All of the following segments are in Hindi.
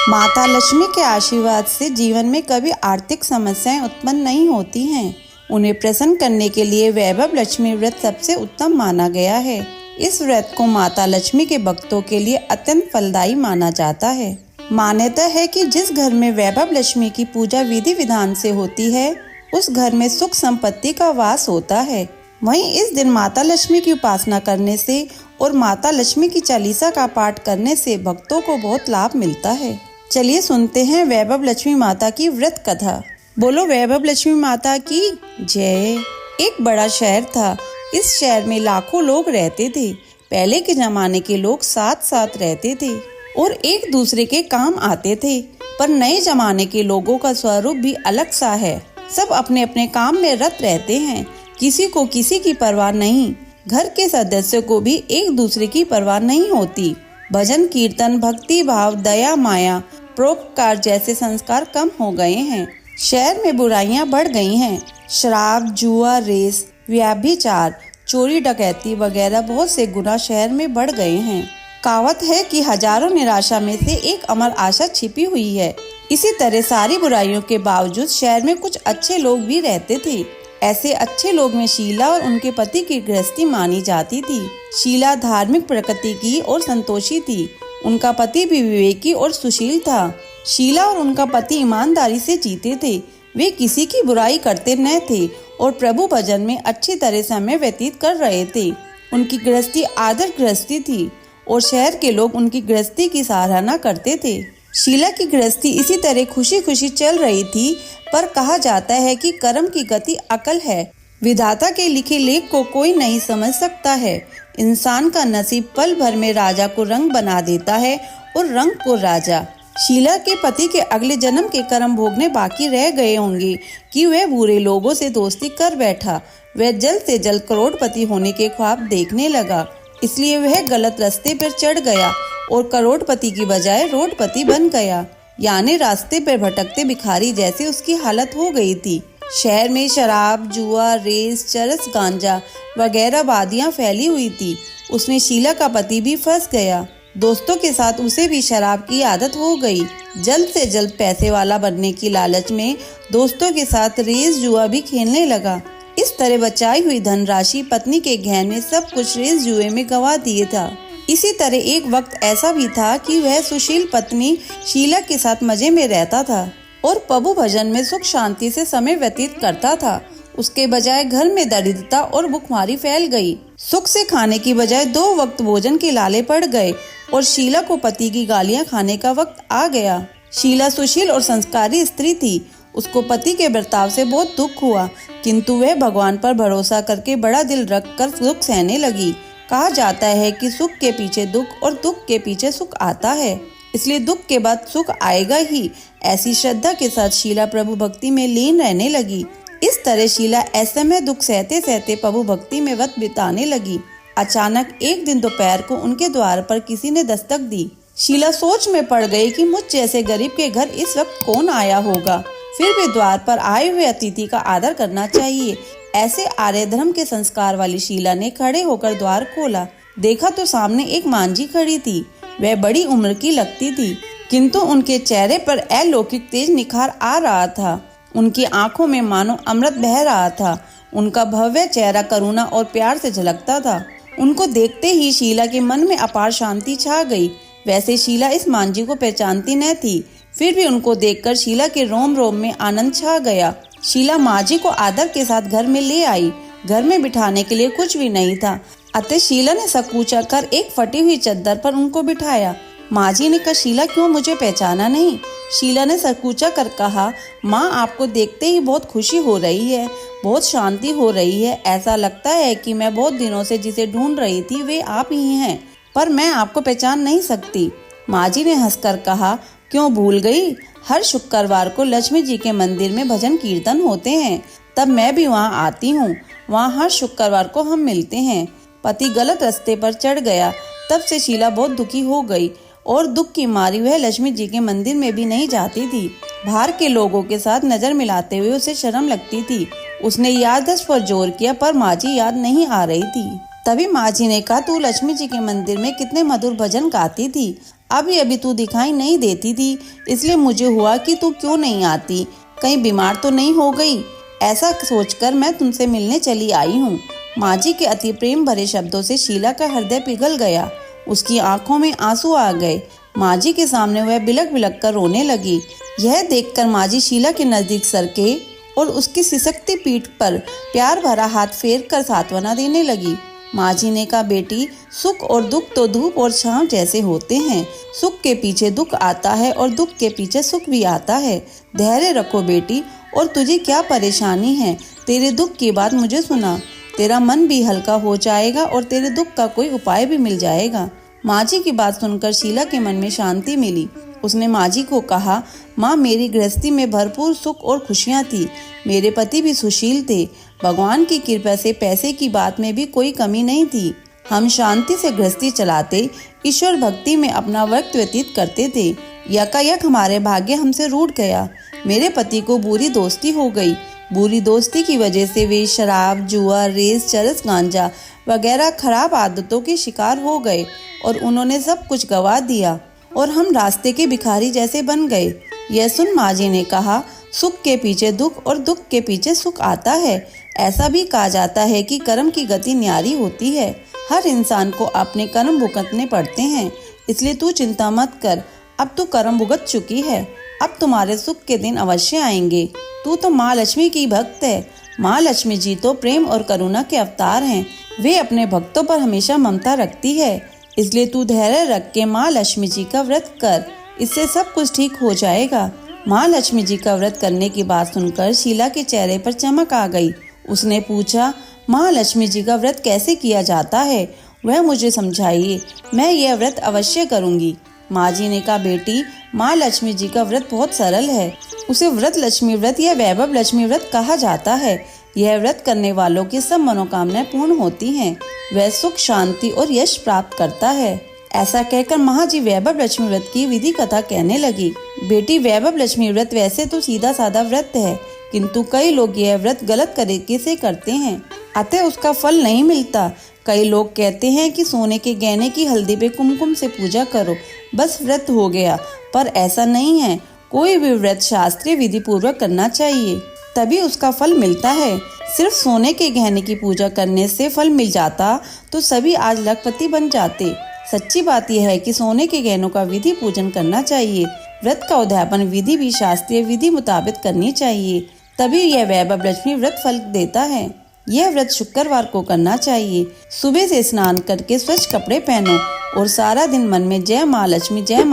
माता लक्ष्मी के आशीर्वाद से जीवन में कभी आर्थिक समस्याएं उत्पन्न नहीं होती हैं। उन्हें प्रसन्न करने के लिए वैभव लक्ष्मी व्रत सबसे उत्तम माना गया है। इस व्रत को माता लक्ष्मी के भक्तों के लिए अत्यंत फलदायी माना जाता है। मान्यता है कि जिस घर में वैभव लक्ष्मी की पूजा विधि विधान से होती है, उस घर में सुख संपत्ति का वास होता है। वहीं इस दिन माता लक्ष्मी की उपासना करने से और माता लक्ष्मी की चालीसा का पाठ करने से भक्तों को बहुत लाभ मिलता है। चलिए सुनते हैं वैभव लक्ष्मी माता की व्रत कथा। बोलो वैभव लक्ष्मी माता की जय। एक बड़ा शहर था। इस शहर में लाखों लोग रहते थे। पहले के जमाने के लोग साथ साथ रहते थे और एक दूसरे के काम आते थे, पर नए जमाने के लोगों का स्वरूप भी अलग सा है। सब अपने अपने काम में रत रहते हैं। किसी को किसी की परवाह नहीं। घर के सदस्यों को भी एक दूसरे की परवाह नहीं होती। भजन कीर्तन, भक्ति भाव, दया माया, परोपकार जैसे संस्कार कम हो गए हैं। शहर में बुराइयां बढ़ गई हैं। शराब, जुआ, रेस, व्यभिचार, चोरी डकैती वगैरह बहुत से गुनाह शहर में बढ़ गए हैं। कहावत है कि हजारों निराशा में से एक अमर आशा छिपी हुई है। इसी तरह सारी बुराइयों के बावजूद शहर में कुछ अच्छे लोग भी रहते थे। ऐसे अच्छे लोग में शीला और उनके पति की गृहस्थी मानी जाती थी। शीला धार्मिक प्रकृति की और संतोषी थी। उनका पति भी विवेकी और सुशील था। शीला और उनका पति ईमानदारी से जीते थे। वे किसी की बुराई करते न थे और प्रभु भजन में अच्छी तरह समय व्यतीत कर रहे थे। उनकी गृहस्थी आदर्श गृहस्थी थी और शहर के लोग उनकी गृहस्थी की सराहना करते थे। शीला की गृहस्थी इसी तरह खुशी खुशी चल रही थी, पर कहा जाता है कि कर्म की गति अकल है। विधाता के लिखे लेख को कोई नहीं समझ सकता है। इंसान का नसीब पल भर में राजा को रंग बना देता है और रंग को राजा। शीला के पति के अगले जन्म के कर्म भोगने बाकी रह गए होंगे कि वह बुरे लोगों से दोस्ती कर बैठा। वह जल्द से जल्द करोड़पति होने के ख्वाब देखने लगा, इसलिए वह गलत रास्ते पर चढ़ गया और करोड़पति की बजाय रोडपति बन गया। यानी रास्ते पर भटकते भिखारी जैसी उसकी हालत हो गई थी। शहर में शराब, जुआ, रेस, चरस, गांजा वगैरह वादियां फैली हुई थी। उसमें शीला का पति भी फंस गया। दोस्तों के साथ उसे भी शराब की आदत हो गई। जल्द से जल्द पैसे वाला बनने की लालच में दोस्तों के साथ रेस जुआ भी खेलने लगा। इस तरह बचाई हुई धनराशि, पत्नी के गहने, सब कुछ रेस जुए में गंवा दिए था। इसी तरह एक वक्त ऐसा भी था कि वह सुशील पत्नी शीला के साथ मजे में रहता था और प्रभु भजन में सुख शांति से समय व्यतीत करता था। उसके बजाय घर में दरिद्रता और भुखमरी फैल गई। सुख से खाने की बजाय 2 वक्त भोजन के लाले पड़ गए और शीला को पति की गालियां खाने का वक्त आ गया। शीला सुशील और संस्कारी स्त्री थी। उसको पति के बर्ताव से बहुत दुख हुआ, किंतु वह भगवान पर भरोसा करके बड़ा दिल रखकर दुख सहने लगी। कहा जाता है कि सुख के पीछे दुख और दुख के पीछे सुख आता है, इसलिए दुख के बाद सुख आएगा ही। ऐसी श्रद्धा के साथ शीला प्रभु भक्ति में लीन रहने लगी। इस तरह शीला ऐसे में दुख सहते सहते प्रभु भक्ति में वक्त बिताने लगी। अचानक एक दिन दोपहर को उनके द्वार पर किसी ने दस्तक दी। शीला सोच में पड़ गई कि मुझ जैसे गरीब के घर इस वक्त कौन आया होगा। फिर भी द्वार पर आए हुए अतिथि का आदर करना चाहिए। ऐसे आर्य धर्म के संस्कार वाली शीला ने खड़े होकर द्वार खोला। देखा तो सामने एक मांझी खड़ी थी। वह बड़ी उम्र की लगती थी, किंतु उनके चेहरे पर अलौकिक तेज निखार आ रहा था। उनकी आंखों में मानो अमृत बह रहा था। उनका भव्य चेहरा करुणा और प्यार से झलकता था। उनको देखते ही शीला के मन में अपार शांति छा गई। वैसे शीला इस मांझी को पहचानती न थी, फिर भी उनको देखकर शीला के रोम रोम में आनंद छा गया। शीला मांझी को आदर के साथ घर में ले आई। घर में बिठाने के लिए कुछ भी नहीं था, अतः शीला ने सकूचा कर एक फटी हुई चद्दर पर उनको बिठाया। मांझी ने कहा, शीला क्यों मुझे पहचाना नहीं? शीला ने सकूचा कर कहा, माँ आपको देखते ही बहुत खुशी हो रही है, बहुत शांति हो रही है। ऐसा लगता है कि मैं बहुत दिनों से जिसे ढूंढ रही थी वे आप ही हैं, पर मैं आपको पहचान नहीं सकती। मांझी ने हंसकर कहा, क्यों भूल गई? हर शुक्रवार को लक्ष्मी जी के मंदिर में भजन कीर्तन होते हैं, तब मैं भी वहाँ आती हूँ। वहाँ हर शुक्रवार को हम मिलते हैं। पति गलत रास्ते पर चढ़ गया। तब से शीला बहुत दुखी हो गई और दुख की मारी वह लक्ष्मी जी के मंदिर में भी नहीं जाती थी। बाहर के लोगों के साथ नजर मिलाते हुए उसे शर्म लगती थी। उसने याददाश्त पर जोर किया, पर मांझी याद नहीं आ रही थी। तभी माँ जी ने कहा, तू लक्ष्मी जी के मंदिर में कितने मधुर भजन गाती थी, अभी तू दिखाई नहीं देती थी, इसलिए मुझे हुआ कि तू क्यों नहीं आती, कहीं बीमार तो नहीं हो गई। ऐसा सोचकर मैं तुमसे मिलने चली आई हूँ। माँ जी के अति प्रेम भरे शब्दों से शीला का हृदय पिघल गया। उसकी आंखों में आंसू आ गए। माँ जी के सामने वह बिलक बिलक कर रोने लगी। यह देखकर माँ जी शीला के नजदीक सरके और उसकी सिसकती पीठ पर प्यार भरा हाथ फेर कर सांत्वना देने लगी। माँ जी ने कहा, बेटी, सुख और दुख तो धूप और छांव जैसे होते हैं। सुख के पीछे दुख आता है और दुख के पीछे सुख भी आता है। धैर्य रखो बेटी। और तुझे क्या परेशानी है? तेरे दुख की बात मुझे सुना, तेरा मन भी हल्का हो जाएगा और तेरे दुख का कोई उपाय भी मिल जाएगा। माँ जी की बात सुनकर शीला के मन में शांति मिली। उसने माँ जी को कहा, माँ, मेरी गृहस्थी में भरपूर सुख और खुशियाँ थी। मेरे पति भी सुशील थे। भगवान की कृपा से पैसे की बात में भी कोई कमी नहीं थी। हम शांति से गृहस्थी चलाते, ईश्वर भक्ति में अपना वक्त व्यतीत करते थे। यकायक हमारे भाग्य हमसे रूठ गया। मेरे पति को बुरी दोस्ती हो गई। बुरी दोस्ती की वजह से वे शराब, जुआ, रेस, चरस, गांजा वगैरह खराब आदतों के शिकार हो गए और उन्होंने सब कुछ गवा दिया और हम रास्ते के भिखारी जैसे बन गए। यह सुन माँ जी ने कहा, सुख के पीछे दुख और दुख के पीछे सुख आता है। ऐसा भी कहा जाता है कि कर्म की गति न्यारी होती है। हर इंसान को अपने कर्म भुगतने पड़ते हैं, इसलिए तू चिंता मत कर। अब तू कर्म भुगत चुकी है, अब तुम्हारे सुख के दिन अवश्य आएंगे। तू तो माँ लक्ष्मी की भक्त है। माँ लक्ष्मी जी तो प्रेम और करुणा के अवतार हैं। वे अपने भक्तों पर हमेशा ममता रखती है, इसलिए तू धैर्य रख के माँ लक्ष्मी जी का व्रत कर, इससे सब कुछ ठीक हो जाएगा। माँ लक्ष्मी जी का व्रत करने की बात सुनकर शीला के चेहरे पर चमक आ गई। उसने पूछा, माँ लक्ष्मी जी का व्रत कैसे किया जाता है, वह मुझे समझाइए, मैं यह व्रत अवश्य करूँगी। माँ जी ने कहा, बेटी, माँ लक्ष्मी जी का व्रत बहुत सरल है। उसे व्रत लक्ष्मी व्रत या वैभव लक्ष्मी व्रत कहा जाता है। यह व्रत करने वालों की सब मनोकामनाएं पूर्ण होती हैं। वह सुख, शांति और यश प्राप्त करता है। ऐसा कहकर माँ जी वैभव लक्ष्मी व्रत की विधि कथा कहने लगी। बेटी, वैभव लक्ष्मी व्रत वैसे तो सीधा साधा व्रत है, किंतु कई लोग यह व्रत गलत तरीके से करते हैं, अतः उसका फल नहीं मिलता। कई लोग कहते हैं कि सोने के गहने की हल्दी पे कुमकुम से पूजा करो, बस व्रत हो गया, पर ऐसा नहीं है। कोई भी व्रत शास्त्रीय विधि पूर्वक करना चाहिए, तभी उसका फल मिलता है। सिर्फ सोने के गहने की पूजा करने से फल मिल जाता तो सभी आज लखपति बन जाते। सच्ची बात यह है कि सोने के गहनों का विधि पूजन करना चाहिए। व्रत का उद्यापन विधि भी शास्त्रीय विधि मुताबिक करनी चाहिए, तभी यह वैभव लक्ष्मी व्रत फल देता है। यह व्रत शुक्रवार को करना चाहिए। सुबह से स्नान करके स्वच्छ कपड़े पहनो और सारा दिन मन में जय माँ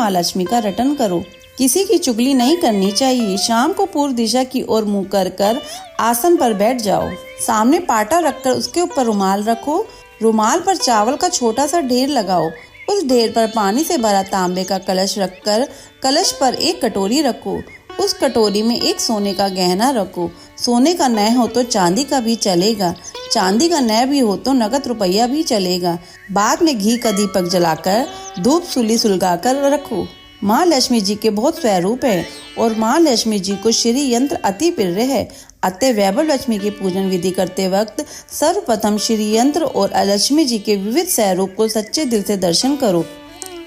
लक्ष्मी का रटन करो। किसी की चुगली नहीं करनी चाहिए। शाम को पूर्व दिशा की ओर मुंह कर आसन पर बैठ जाओ। सामने पाटा रखकर उसके ऊपर रुमाल रखो। रुमाल पर चावल का छोटा सा ढेर लगाओ। उस ढेर पर पानी से भरा तांबे का कलश रखकर कलश पर एक कटोरी रखो। उस कटोरी में एक सोने का गहना रखो। सोने का न हो तो चांदी का भी चलेगा, चांदी का न भी हो तो नगद रुपया भी चलेगा। बाद में घी का दीपक जलाकर धूप सुली सुलगाकर रखो। माँ लक्ष्मी जी के बहुत स्वरूप है और माँ लक्ष्मी जी को श्री यंत्र अति प्रिय है, अतः वैभव लक्ष्मी की पूजन विधि करते वक्त सर्वप्रथम श्री यंत्र और लक्ष्मी जी के विविध स्वरूप को सच्चे दिल से दर्शन करो।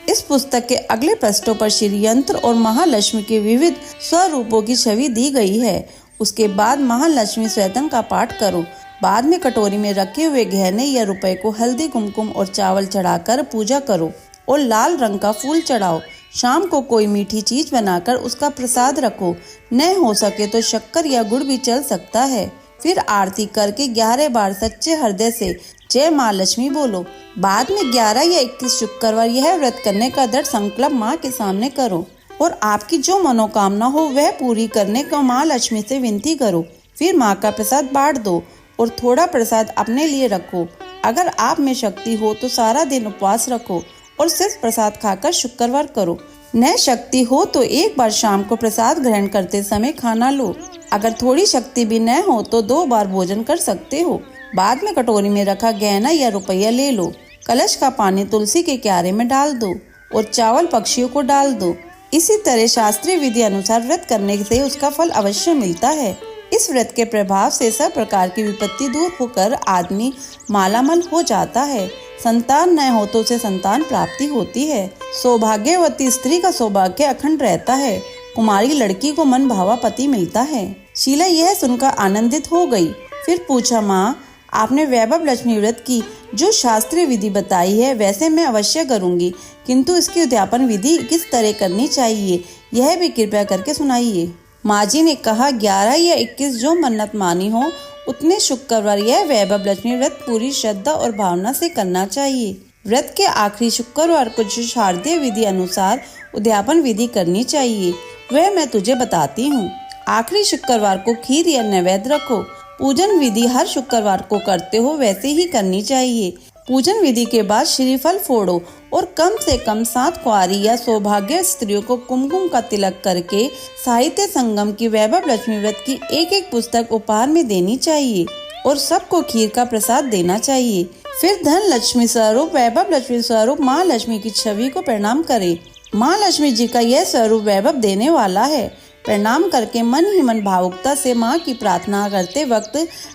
इस पुस्तक के अगले पृष्ठों पर श्री यंत्र और महालक्ष्मी के विविध स्वरूपों की छवि दी गई है। उसके बाद महालक्ष्मी स्वयं का पाठ करो। बाद में कटोरी में रखे हुए गहने या रुपए को हल्दी, कुमकुम और चावल चढ़ाकर पूजा करो और लाल रंग का फूल चढ़ाओ। शाम को कोई मीठी चीज बनाकर उसका प्रसाद रखो। न हो सके तो शक्कर या गुड़ भी चल सकता है। फिर आरती करके 11 बार सच्चे हृदय से जय माँ लक्ष्मी बोलो। बाद में 11 या 21 शुक्रवार यह व्रत करने का दृढ़ संकल्प माँ के सामने करो और आपकी जो मनोकामना हो वह पूरी करने का माँ लक्ष्मी से विनती करो। फिर माँ का प्रसाद बांट दो और थोड़ा प्रसाद अपने लिए रखो। अगर आप में शक्ति हो तो सारा दिन उपवास रखो और सिर्फ प्रसाद खाकर शुक्रवार करो। न शक्ति हो तो एक बार शाम को प्रसाद ग्रहण करते समय खाना लो। अगर थोड़ी शक्ति भी न हो तो 2 बार भोजन कर सकते हो। बाद में कटोरी में रखा गहना या रुपया ले लो। कलश का पानी तुलसी के क्यारे में डाल दो और चावल पक्षियों को डाल दो। इसी तरह शास्त्रीय विधि अनुसार व्रत करने से उसका फल अवश्य मिलता है। इस व्रत के प्रभाव से सब प्रकार की विपत्ति दूर होकर आदमी मालामाल हो जाता है। संतान न हो तो उसे संतान प्राप्ति होती है। सौभाग्यवती स्त्री का सौभाग्य अखंड रहता है। कुमारी लड़की को मन भावा पति मिलता है। शीला यह सुनकर आनंदित हो गई। फिर पूछा, माँ, आपने वैभव लक्ष्मी व्रत की जो शास्त्रीय विधि बताई है वैसे मैं अवश्य करूंगी, किंतु इसकी उद्यापन विधि किस तरह करनी चाहिए यह भी कृपया करके सुनाइए। माँ जी ने कहा, 11 या 21 जो मन्नत मानी हो उतने शुक्रवार यह वैभव लक्ष्मी व्रत पूरी श्रद्धा और भावना से करना चाहिए। व्रत के आखिरी शुक्रवार को जो शारदीय विधि अनुसार उद्यापन विधि करनी चाहिए वह मैं तुझे बताती हूँ। आखिरी शुक्रवार को खीर या नैवेद्य रखो। पूजन विधि हर शुक्रवार को करते हो वैसे ही करनी चाहिए। पूजन विधि के बाद श्रीफल फोड़ो और कम से कम 7 कुंवारी या सौभाग्य स्त्रियों को कुमकुम का तिलक करके साहित्य संगम की वैभव लक्ष्मी व्रत की एक पुस्तक उपहार में देनी चाहिए और सबको खीर का प्रसाद देना चाहिए। फिर धन लक्ष्मी स्वरूप वैभव लक्ष्मी स्वरूप माँ लक्ष्मी की छवि को प्रणाम करें। माँ लक्ष्मी जी का यह स्वरूप वैभव देने वाला है। प्रणाम करके मन ही मन भावुकता से माँ की प्रार्थना करते वक्त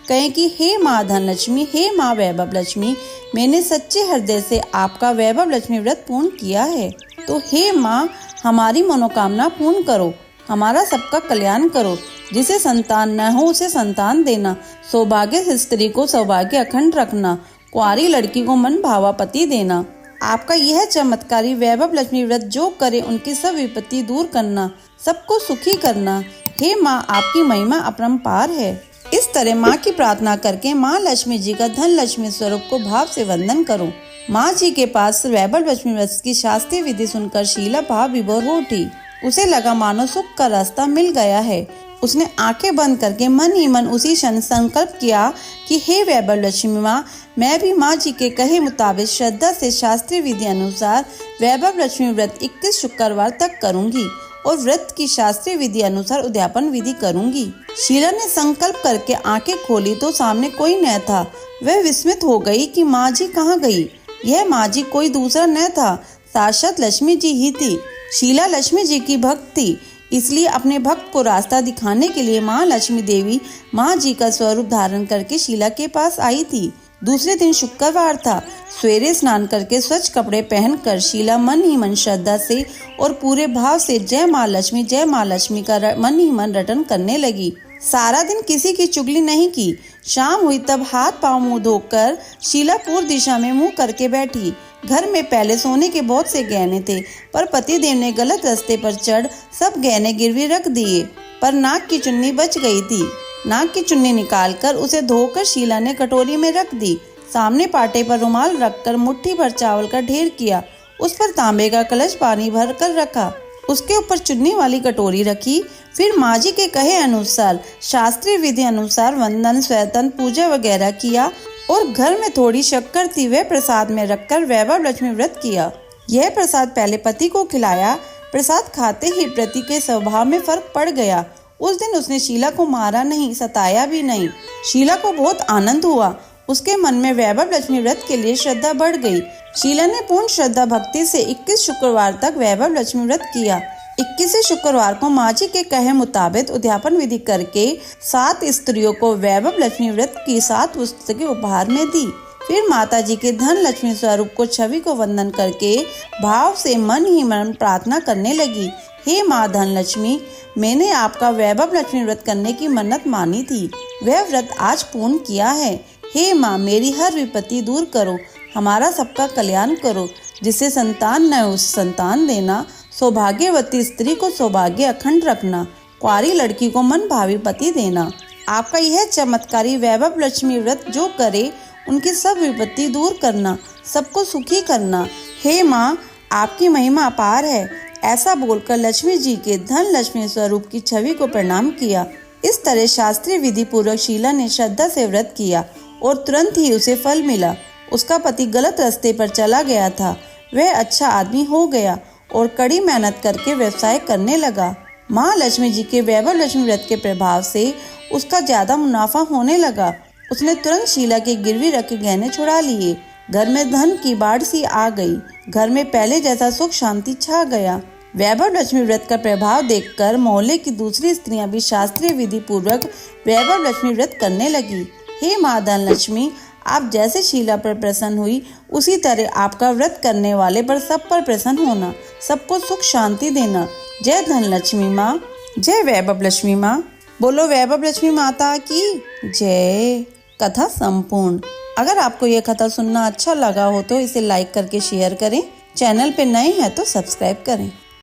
कहें कि हे माँ धन लक्ष्मी, हे माँ वैभव लक्ष्मी, मैंने सच्चे हृदय से आपका वैभव लक्ष्मी व्रत पूर्ण किया है, तो हे माँ हमारी मनोकामना पूर्ण करो, हमारा सबका कल्याण करो। जिसे संतान न हो उसे संतान देना, सौभाग्य स्त्री को सौभाग्य अखंड रखना, कुंवारी लड़की को मन भावा पति देना। आपका यह चमत्कारी वैभव लक्ष्मी व्रत जो करे उनकी सब विपत्ति दूर करना, सबको सुखी करना। हे माँ, आपकी महिमा अपरंपार है। इस तरह माँ की प्रार्थना करके माँ लक्ष्मी जी का धन लक्ष्मी स्वरूप को भाव से वंदन करो। माँ जी के पास वैभव लक्ष्मी व्रत की शास्त्रीय विधि सुनकर शीला भाव विभोर हो उठी। उसे लगा मानो सुख का रास्ता मिल गया है। उसने आंखें बंद करके मन ही मन उसी क्षण संकल्प किया कि हे वैभव लक्ष्मी माँ, मैं भी माँ जी के कहे मुताबिक श्रद्धा से शास्त्रीय विधि अनुसार वैभव लक्ष्मी व्रत 21 शुक्रवार तक करूंगी और व्रत की शास्त्रीय विधि अनुसार उद्यापन विधि करूंगी। शीला ने संकल्प करके आंखें खोली तो सामने कोई न था। वह विस्मित हो गई कि माँ जी कहाँ गई। यह माँ जी कोई दूसरा न था, साक्षात लक्ष्मी जी ही थी। शीला लक्ष्मी जी की भक्त थी, इसलिए अपने भक्त को रास्ता दिखाने के लिए माँ लक्ष्मी देवी माँ जी का स्वरूप धारण करके शीला के पास आई थी। दूसरे दिन शुक्रवार था। सवेरे स्नान करके स्वच्छ कपड़े पहनकर शीला मन ही मन श्रद्धा से और पूरे भाव से जय माँ लक्ष्मी का मन ही मन रटन करने लगी। सारा दिन किसी की चुगली नहीं की। शाम हुई तब हाथ पांव मुंह धोकर शीला पूर्व दिशा में मुंह करके बैठी। घर में पहले सोने के बहुत से गहने थे, पर पतिदेव ने गलत रास्ते पर चढ़ सब गहने गिरवी रख दिए, पर नाक की चुन्नी बच गई थी। नाक की चुन्नी निकालकर उसे धोकर शीला ने कटोरी में रख दी। सामने पाटे पर रुमाल रखकर मुट्ठी भर चावल का ढेर किया। उस पर तांबे का कलश पानी भर कर रखा। उसके ऊपर चुन्नी वाली कटोरी रखी। फिर माँ जी के कहे अनुसार शास्त्रीय विधि अनुसार वंदन, स्वयतन, पूजा वगैरह किया और घर में थोड़ी शक्कर थी वह प्रसाद में रखकर वैभव लक्ष्मी व्रत किया। यह प्रसाद पहले पति को खिलाया। प्रसाद खाते ही पति के स्वभाव में फर्क पड़ गया। उस दिन उसने शीला को मारा नहीं, सताया भी नहीं। शीला को बहुत आनंद हुआ। उसके मन में वैभव लक्ष्मी व्रत के लिए श्रद्धा बढ़ गई। शीला ने पूर्ण श्रद्धा भक्ति से 21 शुक्रवार तक वैभव लक्ष्मी व्रत किया। 21वें शुक्रवार को माँ जी के कहे मुताबिक उद्यापन विधि करके 7 स्त्रियों को वैभव लक्ष्मी व्रत की 7 पुस्तकें उपहार में दी। फिर माता जी के धन लक्ष्मी स्वरूप को छवि को वंदन करके भाव से मन ही मन प्रार्थना करने लगी। हे माँ धन लक्ष्मी, मैंने आपका वैभव लक्ष्मी व्रत करने की मन्नत मानी थी, वह व्रत आज पूर्ण किया है। हे माँ, मेरी हर विपत्ति दूर करो, हमारा सबका कल्याण करो। जिसे संतान न हो संतान देना, सौभाग्यवती स्त्री को सौभाग्य अखंड रखना, कुंवारी लड़की को मन भावी पति देना। आपका यह चमत्कारी वैभव लक्ष्मी व्रत जो करे उनकी सब विपत्ति दूर करना, सबको सुखी करना। हे माँ, आपकी महिमा अपार है। ऐसा बोलकर लक्ष्मी जी के धन लक्ष्मी स्वरूप की छवि को प्रणाम किया। इस तरह शास्त्रीय विधि पूर्वक शीला ने श्रद्धा से व्रत किया और तुरंत ही उसे फल मिला। उसका पति गलत रास्ते पर चला गया था, वह अच्छा आदमी हो गया और कड़ी मेहनत करके व्यवसाय करने लगा। माँ लक्ष्मी जी के वैभव लक्ष्मी व्रत के प्रभाव से उसका ज्यादा मुनाफा होने लगा। उसने तुरंत शीला के गिरवी रखे गहने छुड़ा लिए। घर में धन की बाढ़ सी आ गई। घर में पहले जैसा सुख शांति छा गया। वैभव लक्ष्मी व्रत का प्रभाव देखकर मोहल्ले की दूसरी स्त्रियां भी शास्त्रीय विधि पूर्वक वैभव लक्ष्मी व्रत करने लगी। हे माँ धन लक्ष्मी, आप जैसे शीला पर प्रसन्न हुई, उसी तरह आपका व्रत करने वाले पर सब पर प्रसन्न होना, सबको सुख शांति देना। जय धन लक्ष्मी माँ, जय वैभव लक्ष्मी माँ। बोलो वैभव लक्ष्मी माता की जय। कथा संपूर्ण। अगर आपको यह कथा सुनना अच्छा लगा हो तो इसे लाइक करके शेयर करें। चैनल पे नए हैं तो सब्सक्राइब करें।